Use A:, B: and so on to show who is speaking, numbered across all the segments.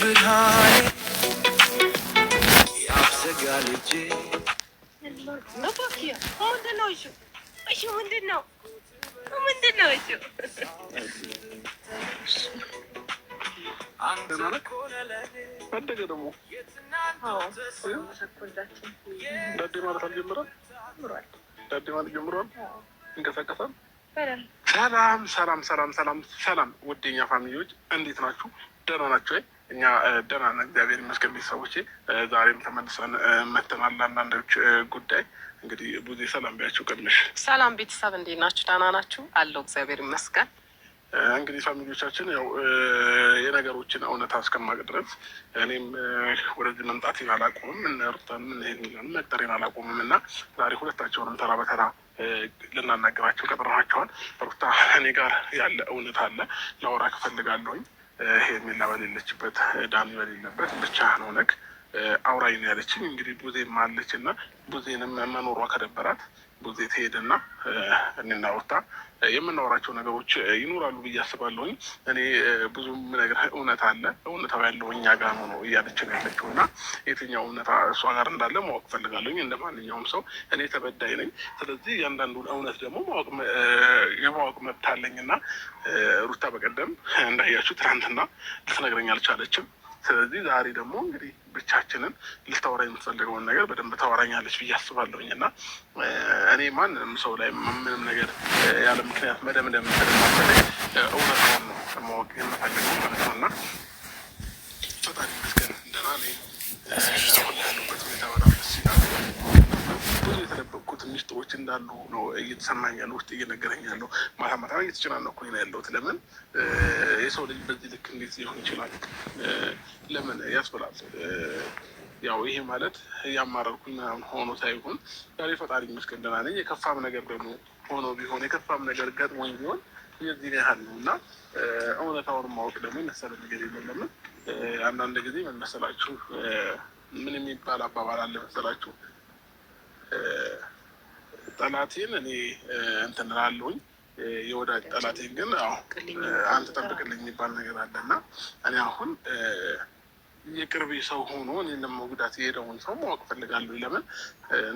A: ብርሃኔ ያብዘጋል እጄ
B: አደገ ደግሞ ዳዴ ማለት አልጀምረም። ዳዴ ማለት ጀምሯል። ይንቀሳቀሳል። ሰላም ሰላም ሰላም ሰላም ሰላም፣ ውዴኛ ፋሚሊዎች እንዴት ናችሁ? ደህና ናቸው ወይ? እኛ ደህና ነን፣ እግዚአብሔር ይመስገን። ቤተሰቦቼ ዛሬም ተመልሰን መተናል። አንዳንዶች ጉዳይ እንግዲህ ብዙ ሰላም ቢያችሁ ቅንሽ።
C: ሰላም ቤተሰብ እንዴት ናችሁ? ደህና ናችሁ? አለው እግዚአብሔር ይመስገን።
B: እንግዲህ ፋሚሊዎቻችን ያው የነገሮችን እውነታ እስከማቅ ድረስ እኔም ወደዚህ መምጣቴን አላቆምም፣ ሩታን መቅጠሬን አላቆምም እና ዛሬ ሁለታቸውንም ተራ በተራ ልናናገራቸው ቀጥረናቸዋል። ሩታ እኔ ጋር ያለ እውነት አለ ላወራ እፈልጋለሁኝ። ሄርሜላ በሌለችበት ዳኒ በሌለበት ብቻ ነው ነግ አውራኝ ነው ያለችኝ። እንግዲህ ቡዜም አለች እና ቡዜንም መኖሯ ከደበራት ቡዜ ትሄድና እኔና ሩታ የምናወራቸው ነገሮች ይኖራሉ ብዬ አስባለሁኝ። እኔ ብዙም ነገር እውነት አለ እውነታው ያለው እኛ ጋር ነው እያለችን ያለችው እና የትኛው እውነታ እሷ ጋር እንዳለ ማወቅ ፈልጋለሁኝ። እንደ ማንኛውም ሰው እኔ ተበዳይ ነኝ። ስለዚህ እያንዳንዱን እውነት ደግሞ የማወቅ መብት አለኝ እና ሩታ በቀደም እንዳያችሁ ትናንትና ልትነግረኝ አልቻለችም። ስለዚህ ዛሬ ደግሞ እንግዲህ ብቻችንን ልታወራ የምትፈልገውን ነገር በደንብ ታወራኛለች ብዬ አስባለሁኝ እና እኔ ማንንም ሰው ላይ ምንም ነገር ያለ ምክንያት መደምደም ስለማልፈልግ እውነታውን ነው ማወቅ የምፈልገው ማለት ነው እና ፈጣሪ ይመስገን ደህና ነኝ። ያሉበት ሁኔታ በጣም ደስ ይላል። ብዙ የተደበቁት ሚስጥሮች እንዳሉ ነው እየተሰማኝ ያለው፣ ውስጥ እየነገረኝ ያለው። ማታ ማታ እየተጨናነኩኝ ነው ያለሁት። ለምን የሰው ልጅ በዚህ ልክ እንዴት ሊሆን ይችላል? ለምን ያስብላል። ያው ይሄ ማለት እያማረርኩኝ ምናምን ሆኖ ሳይሆን ዛሬ ፈጣሪ ይመስገን ደህና ነኝ። የከፋም ነገር ደግሞ ሆኖ ቢሆን የከፋም ነገር ገጥሞኝ ቢሆን የዚህ ያህል ነው እና እውነታውን ማወቅ ደግሞ የመሰለ ነገር የለም። ለምን አንዳንድ ጊዜ ምን መሰላችሁ፣ ምን የሚባል አባባል አለ መሰላችሁ፣ ጠላቴን እኔ እንትን እላለሁኝ የወዳጅ ጠላቴን ግን አንተ ጠብቅልኝ የሚባል ነገር አለ እና እኔ አሁን የቅርቤ ሰው ሆኖ እኔን ለመጉዳት የሄደውን ሰው ማወቅ ፈልጋለሁ። ለምን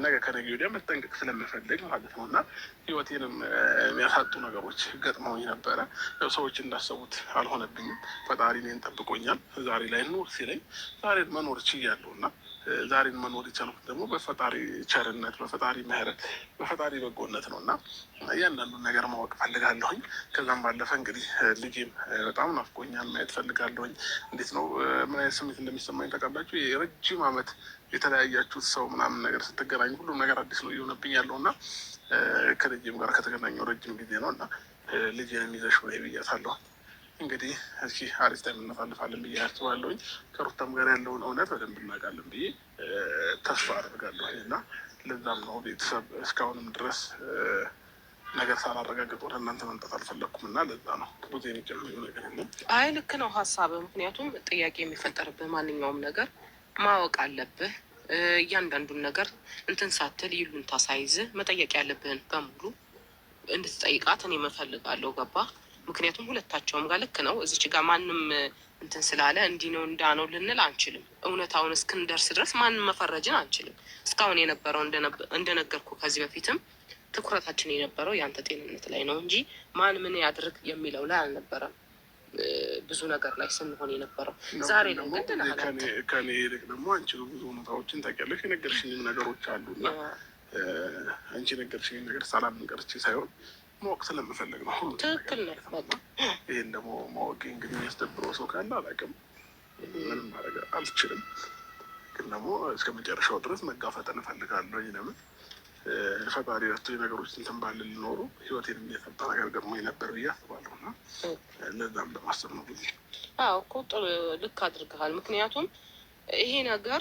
B: ነገ ከነገ ወዲያ መጠንቀቅ ስለምፈልግ ማለት ነው እና ህይወቴንም የሚያሳጡ ነገሮች ገጥመውኝ ነበረ። ያው ሰዎች እንዳሰቡት አልሆነብኝም። ፈጣሪ እኔን ጠብቆኛል። ዛሬ ላይ ኑር ሲለኝ ዛሬ መኖር ችያለሁ እና ዛሬን መኖር የቻልኩት ደግሞ በፈጣሪ ቸርነት፣ በፈጣሪ ምህረት፣ በፈጣሪ በጎነት ነው እና እያንዳንዱን ነገር ማወቅ ፈልጋለሁኝ። ከዛም ባለፈ እንግዲህ ልጄም በጣም ናፍቆኛል፣ ማየት ፈልጋለሁኝ። እንዴት ነው ምን አይነት ስሜት እንደሚሰማኝ ታውቃላችሁ? የረጅም ዓመት የተለያያችሁት ሰው ምናምን ነገር ስትገናኙ ሁሉም ነገር አዲስ ነው እየሆነብኝ ያለው እና ከልጄም ጋር ከተገናኘው ረጅም ጊዜ ነው እና ልጄንም ይዘሽ ነይ ብያታለሁ። እንግዲህ እስኪ አሪፍ ታይም እናሳልፋለን ብዬ አስባለሁኝ። ከሩታም ጋር ያለውን እውነት በደንብ እናውቃለን ብዬ ተስፋ አደርጋለሁ እና ለዛም ነው ቤተሰብ እስካሁንም ድረስ ነገር ሳላረጋግጥ ወደ እናንተ መምጣት አልፈለግኩም እና ለዛ ነው ብዙ የሚጨምሩ ነገር የለም።
C: አይ ልክ ነው ሀሳብ። ምክንያቱም ጥያቄ የሚፈጠርብህ ማንኛውም ነገር ማወቅ አለብህ። እያንዳንዱን ነገር እንትን ሳትል ይሉን ታሳይዝህ መጠየቅ ያለብህን በሙሉ እንድትጠይቃት እኔ እፈልጋለሁ። ገባ? ምክንያቱም ሁለታቸውም ጋር ልክ ነው። እዚች ጋር ማንም እንትን ስላለ እንዲህ ነው እንዳ ነው ልንል አንችልም። እውነታውን እስክንደርስ ድረስ ማንም መፈረጅን አንችልም። እስካሁን የነበረው እንደነገርኩ ከዚህ በፊትም ትኩረታችን የነበረው የአንተ ጤንነት ላይ ነው እንጂ ማን ምን ያድርግ የሚለው ላይ አልነበረም። ብዙ ነገር ላይ ስንሆን የነበረው ዛሬ ነው። ግን
B: ከኔ ይልቅ ደግሞ አንቺ ብዙ ሁኔታዎችን ታውቂያለሽ። የነገርሽኝም ነገሮች አሉና አንቺ ነገርሽኝ ነገር ሰላም ቀርቼ ሳይሆን ማወቅ ስለምፈልግ ነው።
C: ትክክል ነው።
B: ይህን ደግሞ ማወቅ እንግዲህ የሚያስደብረው ሰው ካለ አላውቅም፣ ምንም ማድረግ አልችልም። ግን ደግሞ እስከ መጨረሻው ድረስ መጋፈጠን እፈልጋለሁ። ለምን ፈጣሪ ረቶ ነገሮች እንትን ባለ ሊኖሩ ህይወቴን የሚያፈጣ ነገር ገጥሞኝ ነበር ብዬ አስባለሁ እና ለዛም ለማሰብ ነው። ጊዜ
C: እኮ ልክ አድርገሃል። ምክንያቱም ይሄ ነገር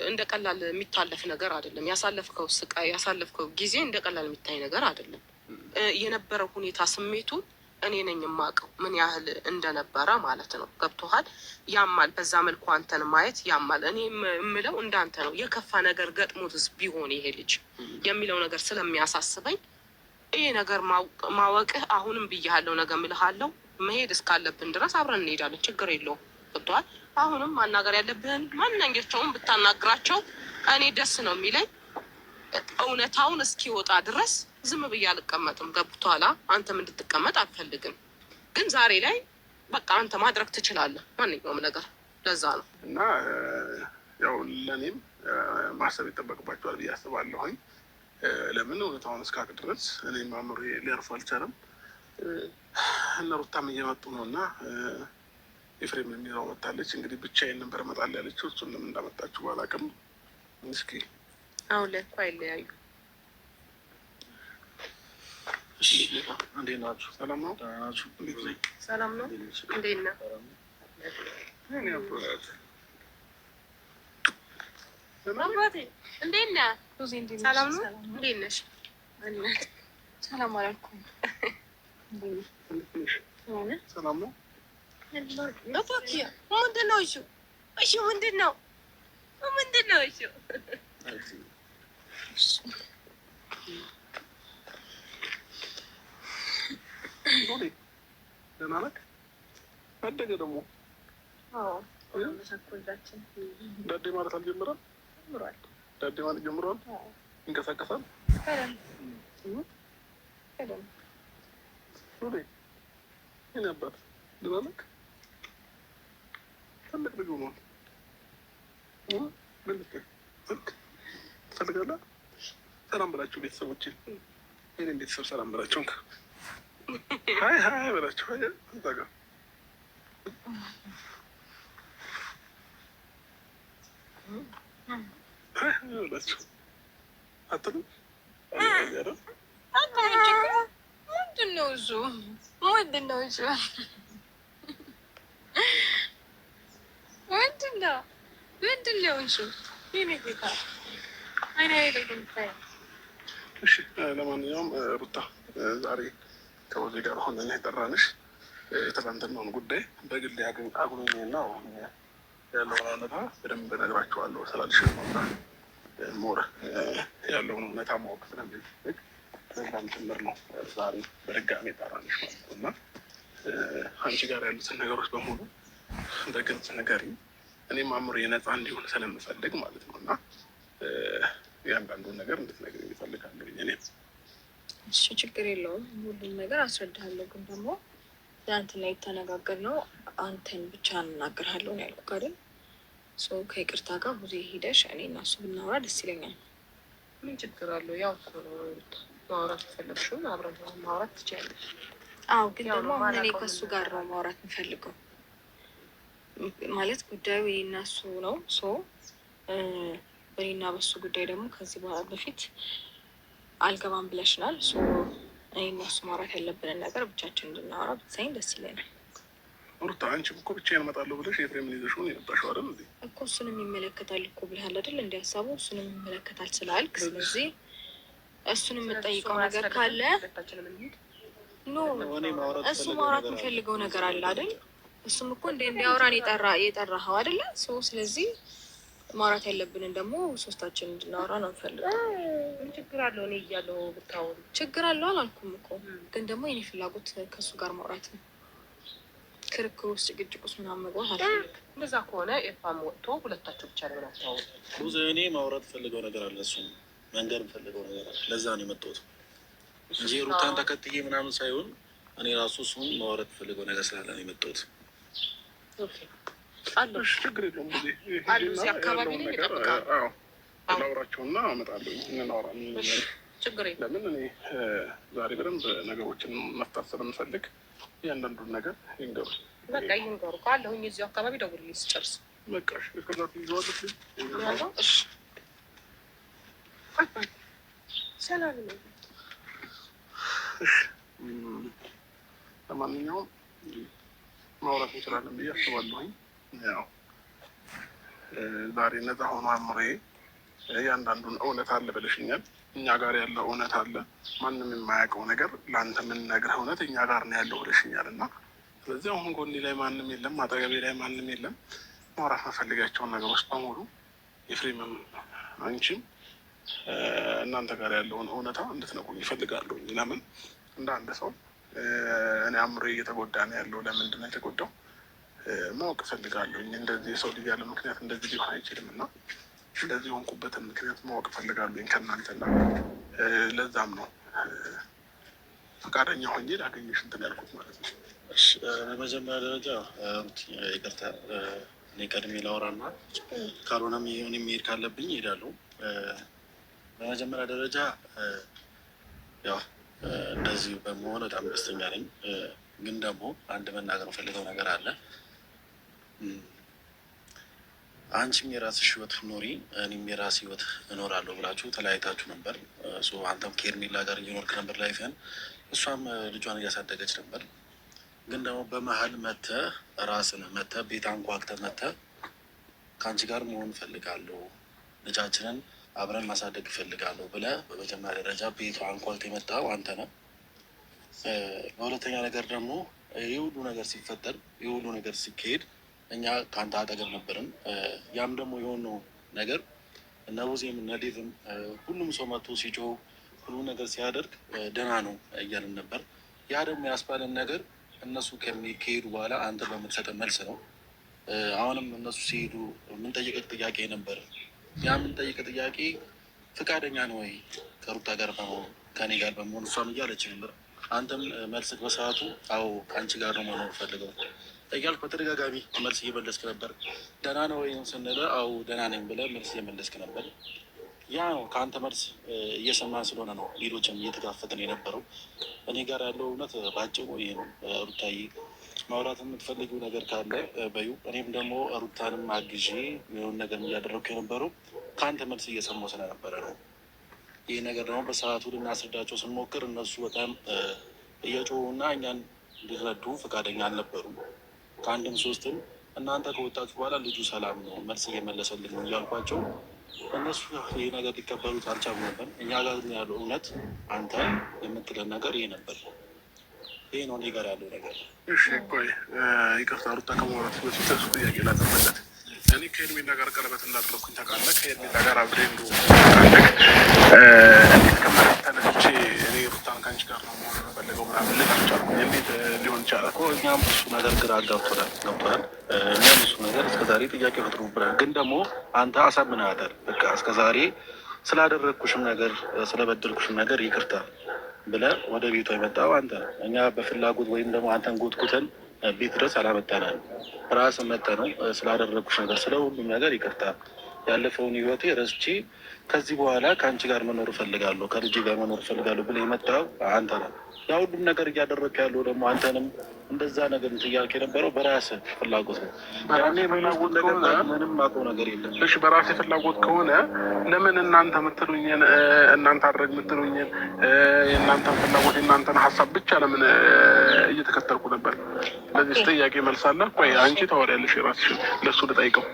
C: እንደ ቀላል የሚታለፍ ነገር አይደለም። ያሳለፍከው ስቃይ፣ ያሳለፍከው ጊዜ እንደ ቀላል የሚታይ ነገር አይደለም። የነበረው ሁኔታ ስሜቱ እኔ ነኝ የማውቀው ምን ያህል እንደነበረ ማለት ነው። ገብቶሃል? ያማል። በዛ መልኩ አንተን ማየት ያማል። እኔ የምለው እንዳንተ ነው። የከፋ ነገር ገጥሞትስ ቢሆን ይሄ ልጅ የሚለው ነገር ስለሚያሳስበኝ ይሄ ነገር ማወቅህ አሁንም ብያለሁ፣ ነገ እምልሃለሁ። መሄድ እስካለብን ድረስ አብረን እንሄዳለን። ችግር የለውም። ገብቶሃል? አሁንም ማናገር ያለብህን ማንኛቸውም ብታናግራቸው እኔ ደስ ነው የሚለኝ። እውነታውን እስኪወጣ ድረስ ዝም ብዬ አልቀመጥም። ገብቶሃል? አንተም እንድትቀመጥ አልፈልግም። ግን ዛሬ ላይ በቃ አንተ ማድረግ ትችላለህ ማንኛውም ነገር። ለዛ ነው
B: እና ያው ለእኔም ማሰብ ይጠበቅባቸዋል ብዬ አስባለሁኝ። ለምን እውነታውን እስካቅ ድረስ እኔም አእምሮ ሊያርፍ አልቻለም። እነ ሩታም እየመጡ ነው እና ኤፍሬም የሚለው መጣለች። እንግዲህ ብቻዬን ነበር እመጣለሁ ያለችው። እሱን ለምን እንዳመጣችሁ ባላውቅም እስኪ
C: አሁን ላይ እኮ አይለያዩ።
B: እንዴት ናችሁ? ሰላም ነው?
C: ሰላም ነው። እንዴት ነህ? አባቴ እንዴት ነህ? ሰላም ነው። እንዴት ነሽ? ሰላም አላልኩም።
B: ሰላም ነው።
C: ምንድን ነው እሺ? እሺ ምንድን ነው? ምንድን ነው እሺ?
B: ደህና ነህ? አደገ ደግሞ ዳዴ ማለት አልጀመረም? ዳዴ ማለት ጀምሯል። ይንቀሳቀሳል። ይህን አባት ደህና ነህ? ትልቅ ልጅ ሆኗል። ስልክ ትፈልጋለህ? ሰላም በላቸው ቤተሰቦችን። ይህን ቤተሰብ ሰላም በላቸው። ሀይ ሀይ በላቸው። እዛ ጋር በላቸው። አትልም?
D: ምንድን ነው እሱ? ምንድን ነው እሱ? ምንድን ነው? ምንድን ነው እሱ? የእኔ ጌታ አይና
B: እሺ፣ ለማንኛውም ሩታ ዛሬ ከወዜ ጋር ሆነን የጠራንሽ የትናንትናውን ጉዳይ በግል አጉኖኝና ያለውን እውነታ በደንብ እነግራቸዋለሁ ስላልሽ ነውና ሞር ያለውን እውነታ ማወቅ ስለሚፈልግ በዛም ጭምር ነው ዛሬ በድጋሚ የጠራንሽ ማለት ነው። እና አንቺ ጋር ያሉትን ነገሮች በሙሉ በግልጽ ንገሪኝ። እኔም አእምሮ የነፃ እንዲሆን ስለምፈልግ ማለት ነው። እና እያንዳንዱን ነገር እንድትነግሪኝ እፈልጋለሁ። እኔም
D: እሱ ችግር የለውም፣ ሁሉም ነገር አስረዳሃለሁ። ግን ደግሞ ለአንተ ላይ የተነጋገርነው አንተን ብቻ እናገርሃለሁ ነው ያልኩህ አይደል? ሰው ከይቅርታ ጋር ብዙ ሄደሽ እኔ እና እሱ ብናወራ ደስ ይለኛል።
C: ምን ችግር አለው? ያው ማውራት የፈለግሽውን አብረን ማውራት ትችያለሽ።
D: አዎ፣ ግን ደግሞ አሁን እኔ ከእሱ ጋር ነው ማውራት የምፈልገው። ማለት ጉዳዩ የእኔና እሱ ነው። በእኔና በሱ ጉዳይ ደግሞ ከዚህ በፊት አልገባም ብለሽናል። እኔና እሱ ማውራት ያለብንን ነገር ብቻችን እንድናወራ ብትሰኝ ደስ ይለናል።
B: ሩታ አንቺም እኮ ብቻዬን እመጣለሁ ብለሽ ኤፍሬምን ይዘሽውን የመጣሽው አይደል? እንዴ
D: እኮ እሱንም ይመለከታል እኮ ብለሃል አይደል? እንዲ ሀሳቡ እሱንም ይመለከታል ስላልክ፣ ስለዚህ እሱን የምጠይቀው ነገር ካለ እሱ ማውራት የሚፈልገው ነገር አለ አይደል? እሱም እኮ እንዲያወራን የጠራኸው አይደለ? ስለዚህ ማውራት ያለብንን ደግሞ ሶስታችን እንድናወራ ነው እንፈልገው።
C: ምን ችግር አለው? እኔ እያለሁ ብታወሩ
D: ችግር አለው አላልኩም እኮ። ግን ደግሞ የኔ ፍላጎት ከእሱ ጋር ማውራት ነው። ክርክር ውስጥ ጭቅጭቅ ውስጥ ምናምን መግባት አልፈልግም።
C: እንደዛ ከሆነ ኤርፋም ወጥቶ ሁለታቸው ብቻ ነው ናቸው።
E: ብዙ እኔ ማውራት ፈልገው ነገር አለ፣ እሱ መንገር ፈልገው ነገር አለ። ለዛ ነው የመጣሁት እንጂ ሩታን ተከትዬ ምናምን ሳይሆን እኔ ራሱ እሱን ማውራት ፈልገው ነገር ስላለ ነው የመጣሁት።
B: ችግር የለውም።
C: እዚህ አካባቢ ላይ ይጠብቃሉ።
B: ላውራቸውና አመጣለሁ። እናውራ።
C: ችግር የለም።
B: ለምን እኔ ዛሬ በደንብ ነገሮችን መፍታት ስለምፈልግ እያንዳንዱን ነገር ይንገሩ።
C: በቃ ይንገሩ ካለሁኝ እዚሁ አካባቢ ደውልልኝ ስጨርስ።
B: በቃ ከዛት ይዘዋለች።
C: ሰላም ነው።
B: ለማንኛውም ማውራት እንችላለን ብዬ አስባለሁኝ። ያው ዛሬ ነፃ ሆኖ አእምሮዬ እያንዳንዱን እውነት አለ ብለሽኛል። እኛ ጋር ያለው እውነት አለ፣ ማንም የማያውቀው ነገር ለአንተ የምንነግርህ እውነት እኛ ጋር ነው ያለው ብለሽኛል። እና ስለዚህ አሁን ጎኔ ላይ ማንም የለም፣ አጠገቤ ላይ ማንም የለም። ማውራት መፈልጋቸውን ነገሮች በሙሉ ኤፍሬምም አንቺም እናንተ ጋር ያለውን እውነታ እንድትነግሩኝ ይፈልጋሉ። ለምን እንደ አንድ ሰው እኔ አእምሮዬ እየተጎዳ ነው ያለው። ለምንድን ነው የተጎዳው? ማወቅ እፈልጋለሁ። እንደዚህ የሰው ልጅ ያለ ምክንያት እንደዚህ ሊሆን አይችልም እና እንደዚህ የሆንኩበትን ምክንያት ማወቅ እፈልጋለሁ ከእናንተና ለዛም ነው ፈቃደኛ ሆኜ ላገኘሽ እንትን ያልኩት ማለት ነው።
E: በመጀመሪያ ደረጃ ይቅርታ እኔ ቀድሜ ላውራና ካልሆነም ይሁን የሚሄድ ካለብኝ እሄዳለሁ። በመጀመሪያ ደረጃ ያው እንደዚህ በመሆን በጣም ደስተኛ ነኝ። ግን ደግሞ አንድ መናገር ፈልገው ነገር አለ። አንቺም የራስሽ ህይወት ኖሪ፣ እኔም የራስ ህይወት እኖራለሁ ብላችሁ ተለያይታችሁ ነበር። አንተም ከኤርሜላ ጋር እየኖርክ ነበር ላይፍህን፣ እሷም ልጇን እያሳደገች ነበር። ግን ደግሞ በመሀል መተህ ራስን መተህ ቤት አንኳክተህ መተህ ከአንቺ ጋር መሆን እፈልጋለሁ፣ ልጃችንን አብረን ማሳደግ እፈልጋለሁ ብለህ በመጀመሪያ ደረጃ ቤቷ አንኳክተህ የመጣው አንተ ነህ። በሁለተኛ ነገር ደግሞ ይህ ሁሉ ነገር ሲፈጠር ይህ ሁሉ ነገር ሲካሄድ እኛ ከአንተ አጠገብ ነበርን። ያም ደግሞ የሆነው ነገር እነ ቡዜም እነ ዴቭም ሁሉም ሰው መጥቶ ሲጮህ ሁሉ ነገር ሲያደርግ ደህና ነው እያልን ነበር። ያ ደግሞ ያስባለን ነገር እነሱ ከሄዱ በኋላ አንተ በምትሰጠን መልስ ነው። አሁንም እነሱ ሲሄዱ የምንጠይቀህ ጥያቄ ነበር። ያ የምንጠይቀህ ጥያቄ ፈቃደኛ ነው ወይ ከሩታ ጋር በመሆን ከኔ ጋር በመሆን እሷም እያለች ነበር። አንተም መልስክ በሰዓቱ አዎ ከአንቺ ጋር ነው መኖር ፈልገው እያልክ በተደጋጋሚ መልስ እየመለስክ ነበር። ደህና ነው ወይ ስንል አዎ ደህና ነኝ ብለህ መልስ እየመለስክ ነበር። ያ ነው ከአንተ መልስ እየሰማን ስለሆነ ነው ሌሎችም እየተጋፈጥን የነበረው። እኔ ጋር ያለው እውነት በአጭሩ ይሄ ነው። ሩታዬ ማውራት የምትፈልጊው ነገር ካለ በዩ። እኔም ደግሞ ሩታንም አግዤ የሆነ ነገር እያደረግኩ የነበረው ከአንተ መልስ እየሰማሁ ስለነበረ ነው። ይህ ነገር ደግሞ በሰዓቱ ልናስረዳቸው ስንሞክር እነሱ በጣም እየጮሁና እኛን እንዲረዱ ፈቃደኛ አልነበሩም። ከአንድም ሶስትም እናንተ ከወጣችሁ በኋላ ልጁ ሰላም ነው መልስ እየመለሰልን ነው እያልኳቸው እነሱ ይህ ነገር ሊቀበሉት አልቻሉ ነበር። እኛ ጋር ያለው እውነት አንተ የምትለን ነገር ይሄ ነበር። ይሄ ነው እኔ ጋር ያለው ነገር።
B: እሺ ቆይ ይቅርታ ሩታ ከማውራት በፊት እሱ ጥያቄ ላዘመለት እኔ ከኤርሜላ ጋር ቀለበት እንዳደረግኩኝ ታውቃለህ። ከኤርሜላ ጋር አብሬ እንዴት ከመሬት ተነስቼ እኔ ሩታን ከአንቺ ጋር ነው መሆን የምፈልገው ምናምን ልል አልቻልኩም። እንዴት ሊሆን ይቻላል?
E: እኛም እሱ ነገር ግራ ገብቶናል። እኛም እሱ ነገር እስከዛሬ ጥያቄ ፈጥሮብናል። ግን ደግሞ አንተ አሳምነሃታል። በቃ እስከዛሬ ስላደረግኩሽም ነገር ስለበደልኩሽም ነገር ይቅርታ ብለህ ወደ ቤቷ የመጣው አንተ ነው። እኛ በፍላጎት ወይም ደግሞ አንተን ጎትጉተን ቤት ድረስ አላመጣናል። ራስን መጥተህ ነው ስላደረግኩሽ ነገር ስለ ሁሉም ነገር ይቅርታ፣ ያለፈውን ህይወቴ ረስቼ ከዚህ በኋላ ከአንቺ ጋር መኖር እፈልጋለሁ፣ ከልጄ ጋር መኖር እፈልጋለሁ ብለህ የመጣው አንተ ነው። ያ ሁሉም ነገር እያደረግህ ያለው ደግሞ አንተንም እንደዛ ነገር እያልክ የነበረው በራስህ ፍላጎት ነው። ያኔ ፍላጎት ከሆነ ምንም አውቀው ነገር የለም።
B: እሺ በራስህ ፍላጎት ከሆነ ለምን እናንተ የምትሉኝን እናንተ አድረግ የምትሉኝን የእናንተን ፍላጎት የእናንተን ሀሳብ ብቻ ለምን እየተከተልኩ ነበር? ለዚህ ጥያቄ መልስ አለ? ቆይ አንቺ ታወሪያለሽ የራስሽን፣ ለእሱ ልጠይቀው።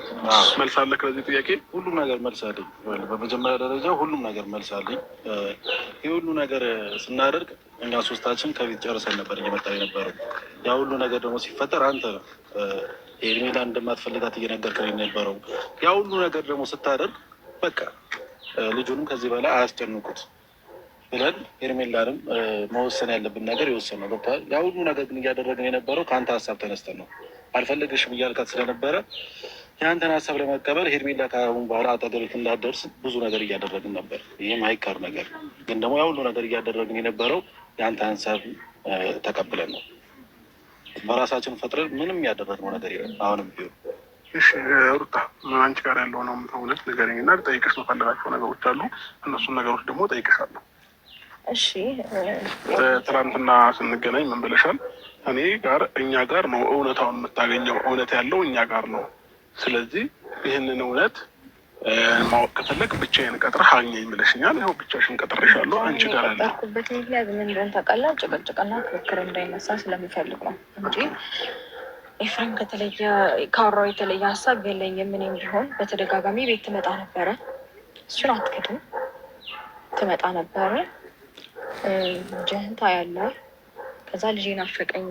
B: መልስ አለ ለዚህ ጥያቄ?
E: ሁሉም ነገር መልስ አለኝ። በመጀመሪያ ደረጃ ሁሉም ነገር መልስ አለኝ። ይህ ሁሉ ነገር ስናደርግ እኛ ሶስታችን ከቤት ጨርሰን ነበር እየመጣ የነበረው። ያ ሁሉ ነገር ደግሞ ሲፈጠር አንተ ነው ኤርሜላ እንደማትፈልጋት እየነገርከኝ የነበረው። ያ ሁሉ ነገር ደግሞ ስታደርግ በቃ ልጁንም ከዚህ በላይ አያስጨንቁት ብለን ኤርሜላንም መወሰን ያለብን ነገር የወሰነው ገብቶሃል። ያ ሁሉ ነገር ግን እያደረግን የነበረው ከአንተ ሀሳብ ተነስተን ነው። አልፈለግሽም እያልካት ስለነበረ የአንተን ሀሳብ ለመቀበል ሄርሜላ ከአሁን በኋላ አጠገብህ እንዳትደርስ ብዙ ነገር እያደረግን ነበር። ይህም አይቀር ነገር ግን ደግሞ ያ ሁሉ ነገር እያደረግን የነበረው የአንተ ሀሳብ ተቀብለን ነው። በራሳችን ፈጥረን ምንም ያደረግነው ነገር የለም። አሁንም ቢሆን
B: እሺ ሩታ አንቺ ጋር ያለው ነው እውነት ንገረኝ እና ልጠይቅሽ የምፈልጋቸው ነገሮች አሉ። እነሱን ነገሮች ደግሞ ጠይቅሻለሁ።
D: እሺ
B: ትናንትና ስንገናኝ ምን ብለሻል? እኔ ጋር እኛ ጋር ነው እውነታውን የምታገኘው፣ እውነት ያለው እኛ ጋር ነው። ስለዚህ ይህንን እውነት ማወቅ ከፈለግ ብቻዬን ቀጥረህ አግኘኝ ብለሽኛል። ይኸው ብቻሽን ቀጥሬሻለሁ። አንቺ ጋር ያለው
D: የቀጠርኩበት ምክንያት ምን እንደሆነ ታውቃለህ? ጭቅጭቅና ክርክር እንዳይነሳ ስለሚፈልግ ነው እንጂ ኤፍሬም ካወራው የተለየ ሀሳብ የለኝም። እኔም ቢሆን በተደጋጋሚ ቤት ትመጣ ነበረ፣ እሱን አትክድም። ትመጣ ነበረ ጀህንታ ያለ ከዛ ልጄን አፈቀኝ፣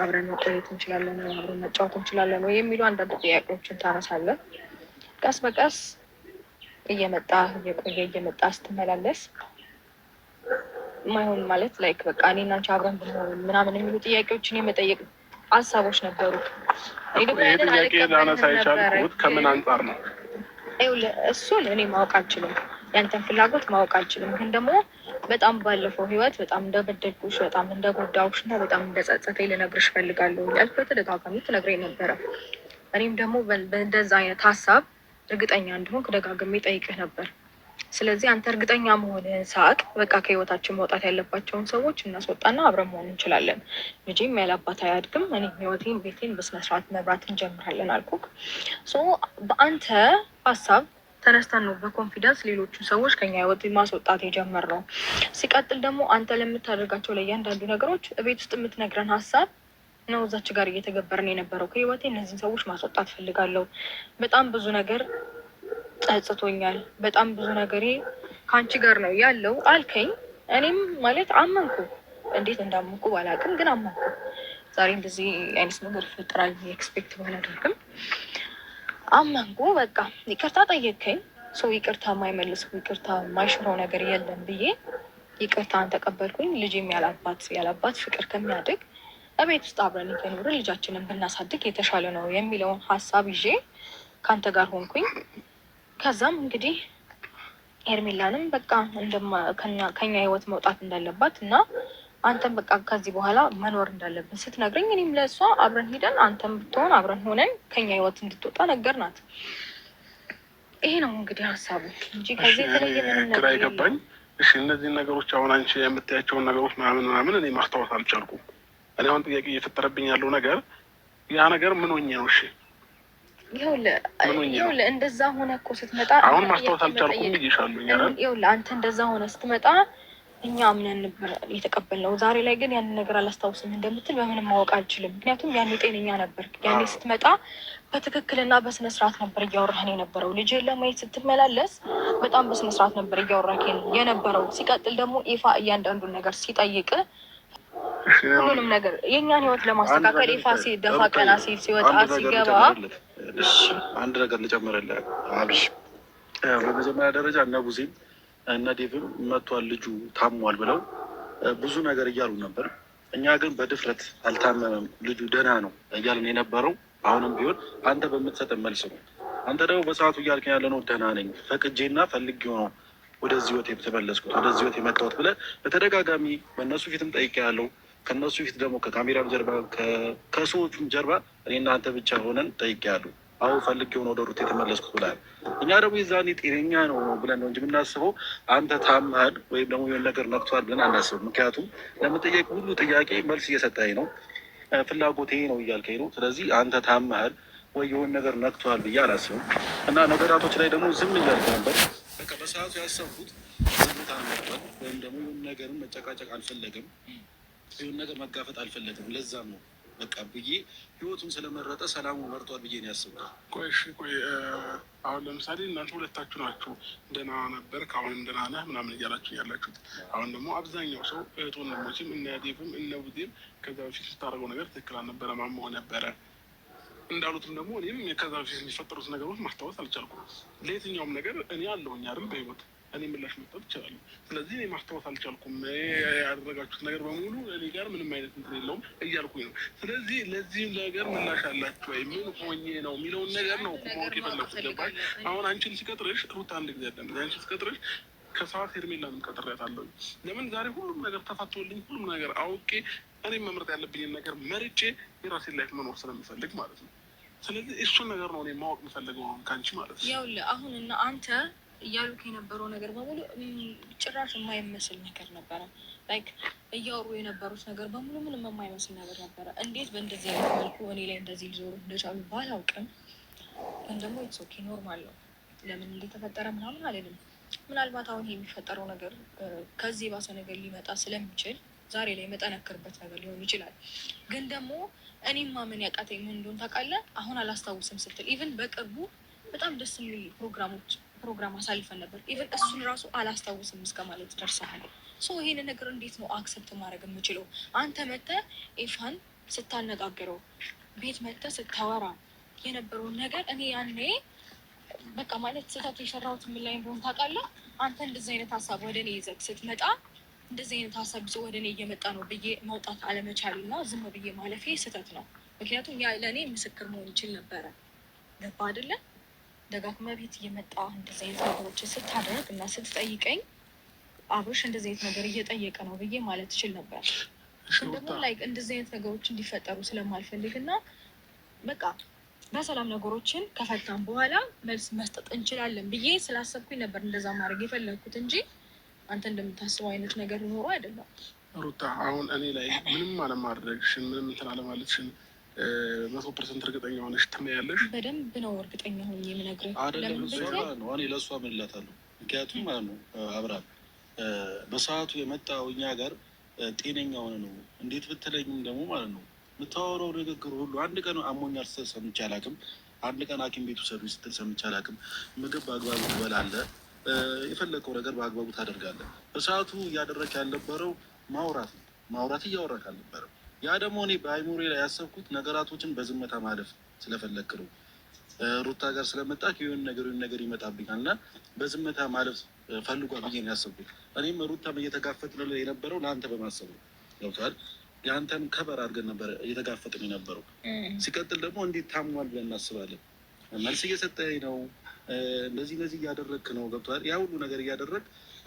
D: አብረን መቆየት እንችላለን፣ አብረን መጫወት እንችላለን ወይ የሚሉ አንዳንድ ጥያቄዎችን ታነሳለን። ቀስ በቀስ እየመጣ እየመጣ ስትመላለስ ማይሆን ማለት ላይክ በቃ እኔ እና አንቺ አብረን ብንሆን ምናምን የሚሉ ጥያቄዎችን የመጠየቅ ሀሳቦች ነበሩ።
B: ይሄ ጥያቄ ላነሳ የቻልኩት ከምን አንጻር ነው?
D: እሱን እኔ ማወቅ አልችልም፣ ያንተን ፍላጎት ማወቅ አልችልም። ግን ደግሞ በጣም ባለፈው ህይወት በጣም እንደበደልኩሽ፣ በጣም እንደጎዳሁሽ እና በጣም እንደጸጸተኝ ልነግርሽ እፈልጋለሁ እያልኩ በተደጋጋሚ ትነግረኝ ነበረ። እኔም ደግሞ በእንደዛ አይነት ሀሳብ እርግጠኛ እንዲሆን ደጋግሜ ጠይቅህ ነበር። ስለዚህ አንተ እርግጠኛ መሆንህን ሳቅ በቃ ከህይወታችን መውጣት ያለባቸውን ሰዎች እናስወጣና አብረን መሆን እንችላለን። ልጄም ያለ አባት አያድግም። እኔ ህይወቴን ቤቴን በስነስርዓት መብራት እንጀምራለን አልኩክ። በአንተ ሀሳብ ተነስተን ነው በኮንፊደንስ ሌሎቹ ሰዎች ከኛ ህይወት ማስወጣት የጀመርነው። ሲቀጥል ደግሞ አንተ ለምታደርጋቸው ለእያንዳንዱ ነገሮች ቤት ውስጥ የምትነግረን ሀሳብ ነው እዛች ጋር እየተገበርን የነበረው። ከህይወቴ እነዚህን ሰዎች ማስወጣት ፈልጋለሁ። በጣም ብዙ ነገር ጸጽቶኛል። በጣም ብዙ ነገሬ ከአንቺ ጋር ነው ያለው አልከኝ። እኔም ማለት አመንኩ። እንዴት እንዳመንኩ ባላውቅም ግን አመንኩ። ዛሬ እንደዚህ አይነት ነገር ይፈጠራል ኤክስፔክት ባላደርግም አመንኩ። በቃ ይቅርታ ጠየቅከኝ። ሰው ይቅርታ የማይመልሰው ይቅርታ የማይሽረው ነገር የለም ብዬ ይቅርታን ተቀበልኩኝ። ልጄም ያላባት ፍቅር ከሚያድግ በቤት ውስጥ አብረን እየኖርን ልጃችንን ብናሳድግ የተሻለ ነው የሚለውን ሀሳብ ይዤ ከአንተ ጋር ሆንኩኝ። ከዛም እንግዲህ ሄርሜላንም በቃ ከኛ ህይወት መውጣት እንዳለባት እና አንተም በቃ ከዚህ በኋላ መኖር እንዳለብን ስትነግረኝ እኔም ለእሷ አብረን ሄደን አንተም ብትሆን አብረን ሆነን ከኛ ህይወት እንድትወጣ ነገርናት። ይሄ ነው እንግዲህ ሀሳቡ እንጂ ከዚህ የተለየ ምንም ነገር
B: አይገባኝ። እሺ እነዚህን ነገሮች አሁን አንቺ የምታያቸውን ነገሮች ምናምን እኔ ማስታወስ አልቻልኩም። እኔ አሁን ጥያቄ እየፈጠረብኝ ያለው ነገር ያ ነገር ምን ሆኜ ነው? እሺ
D: ይኸውልህ እንደዛ ሆነ እኮ ስትመጣ
B: አሁን ማስታወስ አልቻልኩም ይሻሉኝ።
D: ይኸውልህ አንተ እንደዛ ሆነ ስትመጣ እኛ አምነን ነበር የተቀበልነው። ዛሬ ላይ ግን ያንን ነገር አላስታውስም እንደምትል በምንም ማወቅ አልችልም። ምክንያቱም ያኔ ጤነኛ ነበር። ያኔ ስትመጣ በትክክልና በስነስርዓት ነበር እያወራህን የነበረው። ልጅህን ለማየት ስትመላለስ በጣም በስነስርዓት ነበር እያወራህን የነበረው። ሲቀጥል ደግሞ ኢፋ እያንዳንዱን ነገር ሲጠይቅ ሁሉንም ነገር የእኛን ህይወት ለማስተካከል ኢፋ ደፋ ቀና ሲል ሲወጣ ሲገባ
E: አንድ ነገር ልጨምርልህ አብሽ። በመጀመሪያ ደረጃ እነ ቡዜም እነ ዴቭም መጥቷል ልጁ ታሟል ብለው ብዙ ነገር እያሉ ነበር። እኛ ግን በድፍረት አልታመመም ልጁ ደህና ነው እያልን የነበረው አሁንም ቢሆን አንተ በምትሰጠን መልስ ነው። አንተ ደግሞ በሰዓቱ እያልከን ያለ ነው ደህና ነኝ ፈቅጄና ፈልጌው ነው ወደዚህ ህይወት የተመለስኩት ወደዚህ ህይወት የመጣሁት ብለህ በተደጋጋሚ በእነሱ ፊትም ጠይቄያለሁ። ከእነሱ ፊት ደግሞ ከካሜራም ጀርባ ከሰዎቹም ጀርባ እኔና አንተ ብቻ ሆነን ጠይቄያለሁ። አሁ ፈልጌው ነው ወደ ሩት የተመለስኩት ብለሃል። እኛ ደግሞ የዛኔ ጤነኛ ነው ብለን ነው እንጂ የምናስበው አንተ ታመሃል ወይም ደግሞ የሆነ ነገር ነክቷል ብለን አናስብም። ምክንያቱም ለምጠየቅ ሁሉ ጥያቄ መልስ እየሰጠኝ ነው፣ ፍላጎቴ ነው እያልከኝ ነው። ስለዚህ አንተ ታመሃል ወይ የሆነ ነገር ነክቷል ብዬ አላስብም። እና ነገራቶች ላይ ደግሞ ዝም እያልክ ነበር። በቃ በሰዓቱ ያሰብኩት ዝምታ ነበር፣ ወይም ደግሞ የሆነ ነገርን መጨቃጨቅ አልፈለግም፣ የሆነ ነገር መጋፈጥ አልፈለግም። ለዛም ነው በቃ ብዬ ህይወቱን ስለመረጠ ሰላሙ መርጧል ብዬ ነው ያስብኩት።
B: ቆይ አሁን ለምሳሌ እናንተ ሁለታችሁ ናችሁ ደህና ነበር ከአሁንም ደህና ነህ ምናምን እያላችሁ ያላችሁት። አሁን ደግሞ አብዛኛው ሰው እህት ወንድሞችም እነ ዴቭም እነ ቡዜም ከዛ በፊት ስታደርገው ነገር ትክክል አልነበረ ማመሆ ነበረ እንዳሉትም ደግሞ እኔም ከዛ በፊት የሚፈጠሩት ነገሮች ማስታወስ አልቻልኩም። ለየትኛውም ነገር እኔ አለሁኝ አይደል በህይወት እኔ ምላሽ መስጠት እችላለሁ። ስለዚህ እኔ ማስታወስ አልቻልኩም። ያደረጋችሁት ነገር በሙሉ እኔ ጋር ምንም አይነት እንትን የለውም እያልኩኝ ነው። ስለዚህ ለዚህ ነገር ምላሽ አላችሁ ወይ ምን ሆኜ ነው የሚለውን ነገር ነው ማወቅ የፈለኩት። ገባሽ? አሁን አንቺን ሲቀጥርሽ ሩት አንድ ጊዜ ያለ አንቺን ሲቀጥርሽ ከሰዓት ሄርሜላንም ቀጥሬያታለሁ። ለምን ዛሬ ሁሉም ነገር ተፋቶልኝ ሁሉም ነገር አውቄ እኔም መምረጥ ያለብኝን ነገር መርጬ የራሴን ላይፍ መኖር ስለምፈልግ ማለት ነው። ስለዚህ እሱን ነገር ነው እኔ ማወቅ የምፈልገው ከአንቺ ማለት ነው።
D: ይኸውልህ አሁን እና አንተ እያሉክ የነበረው ነገር በሙሉ ጭራሽ የማይመስል ነገር ነበረ። ላይክ እያወሩ የነበሩት ነገር በሙሉ ምንም የማይመስል ነገር ነበረ። እንዴት በእንደዚህ አይነት መልኩ እኔ ላይ እንደዚህ ሊዞሩ እንደቻሉ ባላውቅም፣ ግን ደግሞ ኢትስ ኦኬ ኖርማል ነው። ለምን እንደተፈጠረ ምናምን አልልም። ምናልባት አሁን የሚፈጠረው ነገር ከዚህ የባሰ ነገር ሊመጣ ስለሚችል ዛሬ ላይ የመጠነክርበት ነገር ሊሆን ይችላል። ግን ደግሞ እኔም ማመን ያቃተኝ ምን እንደሆነ ታውቃለህ? አሁን አላስታውስም ስትል ኢቨን በቅርቡ በጣም ደስ የሚል ፕሮግራም አሳልፈን ነበር። ኢቨን እሱን ራሱ አላስታውስም እስከ ማለት ደርሰሃል። ይሄን ነገር እንዴት ነው አክሰፕት ማድረግ የምችለው? አንተ መተህ ኤፋን ስታነጋግረው ቤት መተህ ስታወራ የነበረውን ነገር እኔ ያኔ በቃ ማለት ስህተት የሰራሁት ምን ላይ እንደሆነ ታውቃለህ? አንተ እንደዚህ አይነት ሀሳብ ወደ እኔ ይዘህ ስትመጣ እንደዚህ አይነት ሀሳብ ይዞ ወደ እኔ እየመጣ ነው ብዬ መውጣት አለመቻልና ዝም ብዬ ማለፌ ስህተት ነው። ምክንያቱም ያ ለእኔ ምስክር መሆን ይችል ነበረ። ገባ አይደለ? ደጋግመህ ቤት እየመጣ እንደዚህ አይነት ነገሮችን ስታደርግ እና ስትጠይቀኝ አብርሽ እንደዚህ አይነት ነገር እየጠየቀ ነው ብዬ ማለት ትችል ነበር። ግን ደግሞ ላይክ እንደዚህ አይነት ነገሮች እንዲፈጠሩ ስለማልፈልግ እና በቃ በሰላም ነገሮችን ከፈታን በኋላ መልስ መስጠት እንችላለን ብዬ ስላሰብኩኝ ነበር እንደዛ ማድረግ የፈለግኩት እንጂ አንተ እንደምታስበው አይነት ነገር ኖሮ አይደለም።
B: ሩታ አሁን እኔ ላይ ምንም አለማድረግሽን ምንም እንትን አለማለትሽን 100% እርግጠኛ ሆነሽ ትመያለሽ?
D: በደንብ ነው እርግጠኛ ሆኜ የምነግርህ።
E: አይደለም እኔ ለእሷ እምልላታለሁ። ምክንያቱም ማለት ነው አብርሃም በሰዓቱ የመጣው እኛ ጋር ጤነኛ ሆነ ነው። እንዴት ብትለኝም ደግሞ ማለት ነው የምታወራው ንግግር ሁሉ አንድ ቀን አሞኛል ስትል ሰምቼ አላውቅም። አንድ ቀን ሐኪም ቤቱ ሰዱ ስትል ሰምቼ አላውቅም። ምግብ በአግባቡ ትበላለህ፣ የፈለገው ነገር በአግባቡ ታደርጋለህ። በሰዓቱ እያደረክ ያልነበረው ማውራት ነው። ማውራት እያወራክ አልነበረም። ያ ደግሞ እኔ በአይሙሬ ላይ ያሰብኩት ነገራቶችን በዝምታ ማለፍ ስለፈለክ ነው። ሩታ ጋር ስለመጣ የሆነ ነገር ይመጣብኛል እና በዝምታ ማለፍ ፈልጓል ብዬ ነው ያሰብኩት። እኔም ሩታም እየተጋፈጥን የነበረው ለአንተ በማሰብ ነው። ገብቶሃል? የአንተን ከበር አድርገን ነበረ እየተጋፈጥን የነበረው። ሲቀጥል ደግሞ እንዴት ታሟል ብለን እናስባለን። መልስ እየሰጠኝ ነው፣ እንደዚህ እያደረግክ ነው። ገብቶሃል? ያ ሁሉ ነገር እያደረግ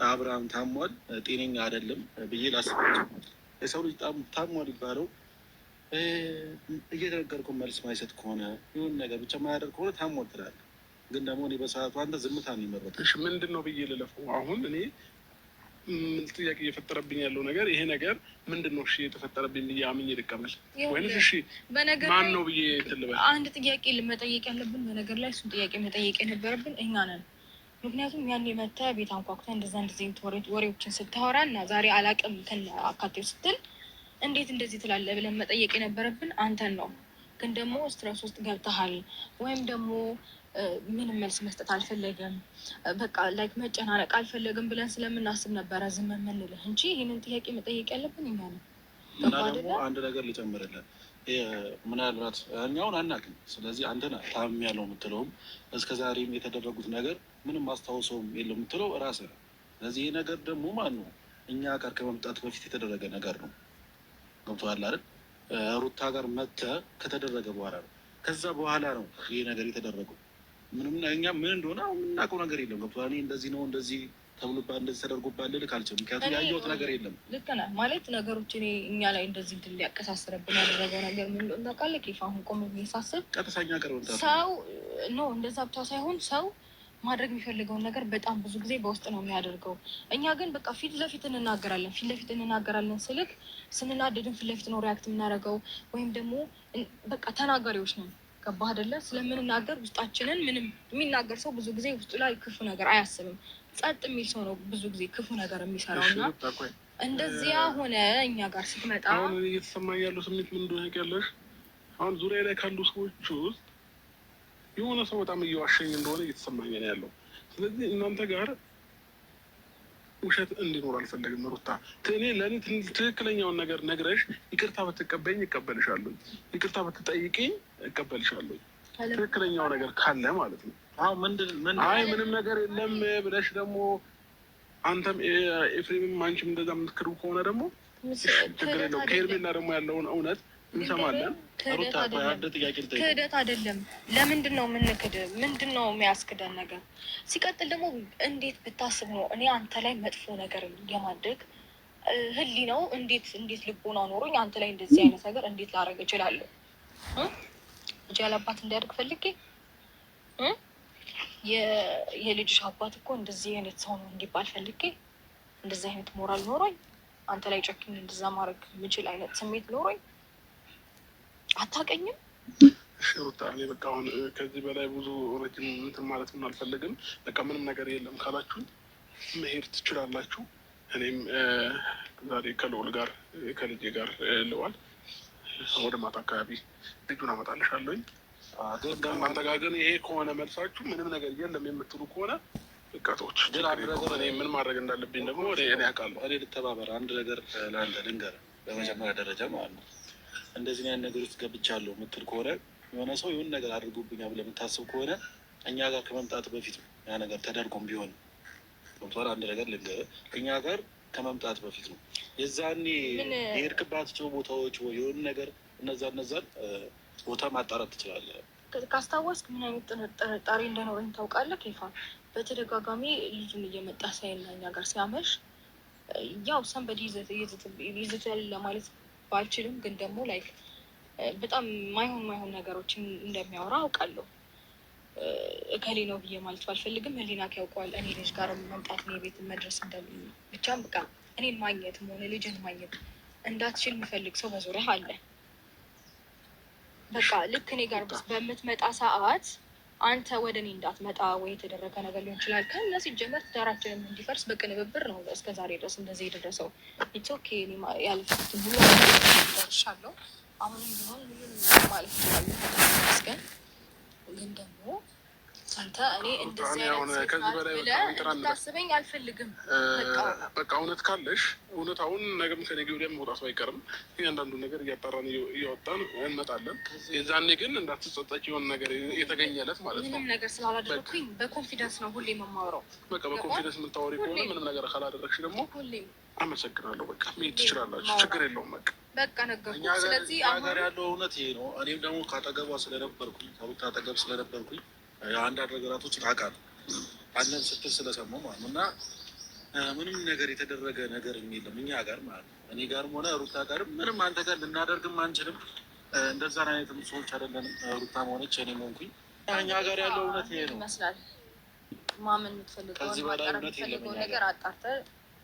E: አብርሃም ታሟል፣ ጤነኛ አይደለም ብዬ ላስባቸው። የሰው ልጅ ታሟል ይባለው እየተነገርከው መልስ ማይሰጥ ከሆነ ይሁን ነገር ብቻ ማያደርግ ከሆነ ታሟል ትላለህ። ግን ደግሞ እኔ በሰዓቱ አንተ ዝምታ ነው የመረጥኩት።
B: እሺ ምንድን ነው ብዬ ልለፈው? አሁን እኔ ጥያቄ እየፈጠረብኝ ያለው ነገር ይሄ ነገር ምንድን ነው? እሺ የተፈጠረብኝ ብዬ አምኜ ልቀበል ወይንስ እሺ ማን ነው ብዬ ትልበል?
D: አንድ ጥያቄ መጠየቅ ያለብን በነገር ላይ እሱን ጥያቄ መጠየቅ የነበረብን እኛ ነን። ምክንያቱም ያን የመታ ቤት አንኳኩታ እንደዚህ ወሬዎችን ስታወራ እና ዛሬ አላቅም አካቴው ስትል እንዴት እንደዚህ ትላለህ ብለን መጠየቅ የነበረብን አንተን ነው። ግን ደግሞ ስትረስ ውስጥ ገብተሃል ወይም ደግሞ ምንም መልስ መስጠት አልፈለግም፣ በቃ ላይክ መጨናነቅ አልፈለግም ብለን ስለምናስብ ነበረ ዝም የምንልህ እንጂ ይህንን ጥያቄ መጠየቅ ያለብን እኛ ነው።
E: እና ደግሞ አንድ ነገር ልጨምርልን፣ ምናልባት እኛውን አናውቅም። ስለዚህ አንተን ታምም ያለው የምትለውም እስከዛሬም የተደረጉት ነገር ምንም አስታውሰውም የለው የምትለው እራስህ ነው። ስለዚህ ይህ ነገር ደግሞ ማን ነው እኛ ጋር ከመምጣት በፊት የተደረገ ነገር ነው። ገብቶሃል አይደል? ሩታ ጋር መተህ ከተደረገ በኋላ ነው። ከዛ በኋላ ነው ይሄ ነገር የተደረገው። ምንም እኛ ምን እንደሆነ የምናውቀው ነገር የለም። ገብቶሃል? እኔ እንደዚህ ነው እንደዚህ ተብሎባ እንደዚህ ተደርጎባል ልልህ አልችልም። ምክንያቱም ያየሁት ነገር የለም።
D: ልክ ነህ ማለት ነገሮች እኛ ላይ እንደዚህ እንድን ሊያቀሳስረብን ያደረገው ነገር ምን እንደሆነ ታውቃለህ? ኬፋ አሁን ቆም ብዬ ሳስብ
E: ቀጥተኛ ቀርበ
D: ሰው ኖ እንደዛ ብቻ ሳይሆን ሰው ማድረግ የሚፈልገውን ነገር በጣም ብዙ ጊዜ በውስጥ ነው የሚያደርገው። እኛ ግን በቃ ፊት ለፊት እንናገራለን ስልክ ስንናደድን ፊት ለፊት ነው ሪያክት የምናደርገው ወይም ደግሞ በቃ ተናጋሪዎች ነው። ገባህ አይደለ? ስለምንናገር ውስጣችንን ምንም የሚናገር ሰው ብዙ ጊዜ ውስጡ ላይ ክፉ ነገር አያስብም። ጸጥ የሚል ሰው ነው ብዙ ጊዜ ክፉ ነገር የሚሰራው እና እንደዚያ ሆነ እኛ ጋር ስትመጣ
B: አሁን እየተሰማኝ ያለው ስሜት ምን እንደሆነ ያለሽ አሁን ዙሪያ ላይ ካሉ ሰዎች ውስጥ የሆነ ሰው በጣም እየዋሸኝ እንደሆነ እየተሰማኝ ነው ያለው። ስለዚህ እናንተ ጋር ውሸት እንዲኖር አልፈለግም። ሩታ እኔ ለእኔ ትክክለኛውን ነገር ነግረሽ ይቅርታ ብትቀበኝ እቀበልሻለሁ፣ ይቅርታ ብትጠይቅኝ እቀበልሻለሁ። ትክክለኛው ነገር ካለ ማለት ነው። አይ ምንም ነገር የለም ብለሽ ደግሞ አንተም ኤፍሬምም አንቺም እንደዛ የምትክሩ ከሆነ ደግሞ ችግር የለውም። ከሄርሜላ ደግሞ ያለውን እውነት እንሰማለን።
D: ክህደት አይደለም። ለምንድን ነው የምንክድ? ምንድን ነው የሚያስክደን ነገር? ሲቀጥል ደግሞ እንዴት ብታስብ ነው እኔ አንተ ላይ መጥፎ ነገር የማድረግ ህሊናው እንዴት ልቦና ኖሮኝ አንተ ላይ እንደዚህ አይነት ነገር እንዴት ላደርግ እችላለሁ? ልጅ ያለአባት እንዲያድግ ፈልጌ የልጅሽ አባት እኮ እንደዚህ አይነት ሰው ነው እንዲባል ፈልጌ እንደዚህ አይነት ሞራል ኖሮኝ አንተ ላይ ጨክኝ እንደዛ ማድረግ የምችል አይነት ስሜት ኖሮኝ አታውቀኝም?
B: ሩታ እኔ በቃ አሁን ከዚህ በላይ ብዙ ረጅም እንትን ማለት ምን አልፈለግም። በቃ ምንም ነገር የለም ካላችሁ መሄድ ትችላላችሁ። እኔም ዛሬ ከልዑል ጋር ከልጄ ጋር ልዋል ወደ ማታ አካባቢ ልጁን አመጣልሻለሁኝ። እናንተ ጋር ግን ይሄ ከሆነ መልሳችሁ ምንም ነገር የለም የምትሉ ከሆነ እቃቶች እኔ ምን ማድረግ እንዳለብኝ ደግሞ እኔ አውቃለሁ።
E: እኔ ልተባበር አንድ ነገር ለአንተ ልንገርህ። በመጀመሪያ ደረጃ ማለት ነው እንደዚህ አይነት ነገር ውስጥ ገብቻለሁ የምትል ከሆነ የሆነ ሰው የሆነ ነገር አድርጎብኛል ብለህ የምታስብ ከሆነ እኛ ጋር ከመምጣት በፊት ነው ያ ነገር ተደርጎም ቢሆን ዶክተር አንድ ነገር ልንገርህ፣ እኛ ጋር ከመምጣት በፊት ነው። የዛኔ የሄድክባቸው ቦታዎች ወይ የሆነ ነገር እነዛን ቦታ ማጣራት ትችላለህ።
D: ካስታወስክ ምን አይነት ጥርጣሬ እንደኖረኝ ታውቃለህ? ኬፋ በተደጋጋሚ ልጁን እየመጣ ሳይና እኛ ጋር ሲያመሽ ያው ሰንበዲ ይዘታል ለማለት ባልችልም ግን ደግሞ ላይክ በጣም ማይሆን ነገሮችን እንደሚያወራ አውቃለሁ። እከሌ ነው ብዬ ማለት ባልፈልግም ህሊና ያውቀዋል። እኔ ልጅ ጋር መምጣት እኔ ቤት መድረስ ብቻም በቃ እኔን ማግኘትም ሆነ ልጅን ማግኘት እንዳትችል የሚፈልግ ሰው በዙሪያ አለ። በቃ ልክ እኔ ጋር በምትመጣ ሰዓት አንተ ወደ እኔ እንዳትመጣ ወይ የተደረገ ነገር ሊሆን ይችላል። ከእነ ሲጀመር ትዳራችንም እንዲፈርስ በቅንብብር ነው እስከዛሬ ድረስ እንደዚህ የደረሰው። ኢትስ ያለፈትን ሁሉ ደርሻለሁ። አሁንም ቢሆን ሁሉም ማለት ይችላል መስገን ግን ደግሞ አንተ እኔ እንደዚህ ታስበኝ አልፈልግም።
B: በቃ እውነት ካለሽ እውነት አሁን ነገም ከነገ ወዲያም መውጣቱ አይቀርም። እያንዳንዱ ነገር እያጣራን እያወጣን እንመጣለን። የዛኔ ግን እንዳትጸጸች የሆነ ነገር የተገኘለት ማለት ነው።
D: ምንም ነገር ስላላደረኩኝ በኮንፊደንስ ነው ሁሌ የማወራው።
B: በቃ በኮንፊደንስ የምታወሪ ከሆነ ምንም ነገር ካላደረግሽ ደግሞ አመሰግናለሁ። በቃ መሄድ ትችላላችሁ። ችግር የለውም።
D: በቃ ነገርኩህ። ስለዚህ
E: ሀገር ያለው እውነት ይሄ ነው። እኔም ደግሞ ከአጠገቧ ስለነበርኩኝ ከአጠገብ ስለነበርኩኝ አንዳንድ ነገራቶች አውቃለሁ። አንተን ስትል ስለሰማሁ ማለት ነው። እና ምንም ነገር የተደረገ ነገር የለም እኛ ጋር ማለት ነው። እኔ ጋርም ሆነ ሩታ ጋርም ምንም አንተ ጋር ልናደርግም አንችልም። እንደዛን አይነትም ሰዎች አይደለንም። ሩታም ሆነች እኔም ሆንኩኝ እኛ ጋር ያለው እውነት ይሄ ነው
D: ይመስላል። ማመን የምትፈልገው ነገር አጣርተህ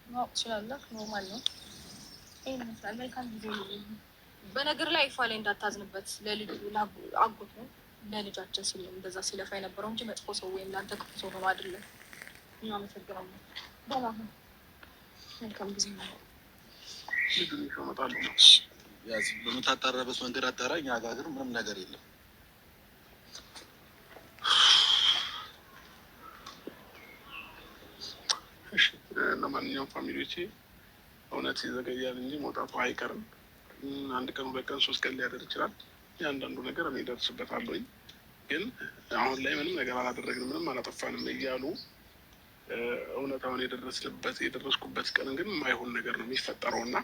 D: ማወቅ ትችላለህ። ኖርማል ነው። ይሄን ይመስላል። መልካም ጊዜ። በነገር ላይ ይፋ ላይ እንዳታዝንበት። ለልጁ አጎት ነው ለልጃችን ሲል እንደዛ ሲለፋ የነበረው እንጂ መጥፎ ሰው ወይም ለአንተ ክፉ ሰው ሆኖ አይደለም። እናመሰግናለን። በላሁን መልካም ጊዜ ነው።
E: በምታጣራበት መንገድ አጣራ። እኛ ጋር ግን ምንም ነገር የለም።
B: ለማንኛውም ፋሚሊዎቼ እውነት ይዘገያል እንጂ መውጣቱ አይቀርም። አንድ ቀን፣ 2 ቀን፣ 3 ቀን ሊያደር ይችላል። የአንዳንዱ ነገር እኔ ደርስበታለሁኝ። ግን አሁን ላይ ምንም ነገር አላደረግንም፣ ምንም አላጠፋንም እያሉ እውነታውን የደረስኩበት ቀን ግን የማይሆን ነገር ነው የሚፈጠረው እና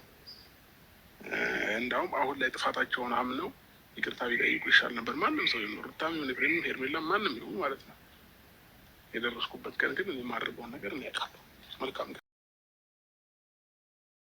B: እንዳውም አሁን ላይ ጥፋታቸውን አምነው ይቅርታ ቢጠይቁ ይሻል ነበር። ማንም ሰው ይኖር ሩታም ሆነ ኤፍሬም ሄርሜላ ማንም ይሁን ማለት ነው። የደረስኩበት ቀን ግን እኔ የማደርገውን ነገር እኔ ያውቃለሁ። መልካም